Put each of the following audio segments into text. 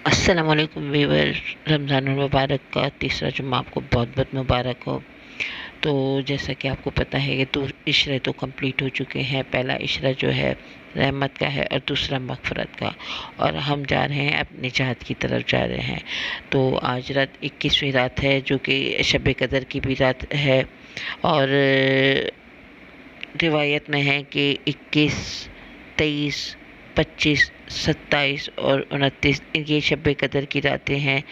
अस्सलाम वालेकुम वीवर। रमज़ान मुबारक का तीसरा जुम्मा आपको बहुत बहुत मुबारक हो। तो जैसा कि आपको पता है, ये दो इशरे तो कंप्लीट हो चुके हैं। पहला इशरा जो है रहमत का है और दूसरा मग़फ़रत का, और हम जा रहे हैं अपनी जहत की तरफ जा रहे हैं। तो आज रात 21वीं रात है, जो कि शब कदर की भी रात है। और रिवायत में है कि 21, 23, 25, 27 और 29 ये शब कदर की रातें हैं।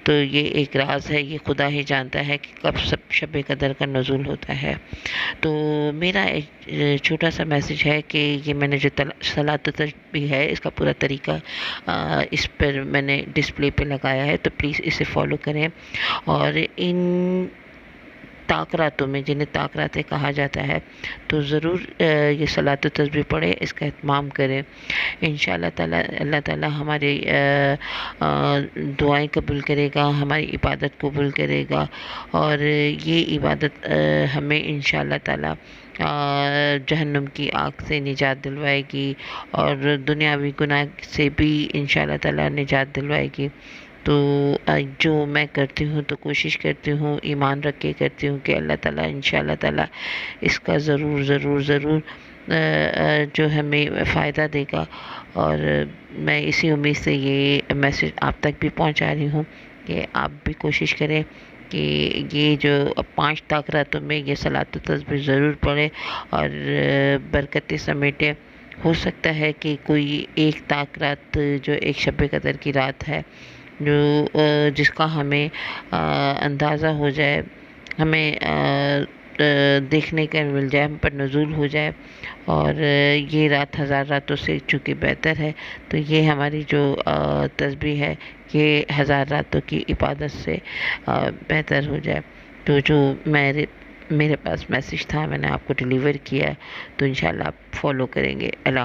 तो ये एक राज है, ये खुदा ही जानता है कि कब सब शब कदर का नुज़ूल होता है। तो मेरा एक छोटा सा मैसेज है कि ये मैंने जो सलात तस्बीह है, इसका पूरा तरीका इस पर मैंने डिस्प्ले पे लगाया है, तो प्लीज़ इसे फॉलो करें। और इन ताक रातों में, जिन्हें ताक रातें कहा जाता है, तो ज़रूर ये सलात तस्बीह पढ़ें, इसका एहतमाम करें। इंशाअल्लाह ताला अल्लाह ताला हमारी दुआएं कबूल करेगा, हमारी इबादत कबूल करेगा। और ये इबादत हमें इंशाअल्लाह ताला जहन्नुम की आग से निजात दिलवाएगी, और दुनियावी गुनाह से भी इंशाअल्लाह ताला निजात दिलवाएगी। तो जो मैं करती हूँ, तो कोशिश करती हूँ, ईमान रख के करती हूँ कि अल्लाह ताला इंशाअल्लाह ताला इसका ज़रूर ज़रूर ज़रूर जो हमें फ़ायदा देगा। और मैं इसी उम्मीद से ये मैसेज आप तक भी पहुंचा रही हूँ कि आप भी कोशिश करें कि ये जो 5 ताक रातों में ये सलात तस्बीह ज़रूर पढ़ें और बरकतें समेटें। हो सकता है कि कोई एक ताक रात, जो एक शब कदर की रात है, जो जिसका हमें अंदाज़ा हो जाए, हमें देखने का मिल जाए, हम पर नुज़ूल हो जाए। और ये रात हज़ार रातों से चूँकि बेहतर है, तो ये हमारी जो तस्बीह है, ये हज़ार रातों की इबादत से बेहतर हो जाए। तो जो मेरे पास मैसेज था, मैंने आपको डिलीवर किया है, तो इंशाअल्लाह आप फॉलो करेंगे। अल्लाह।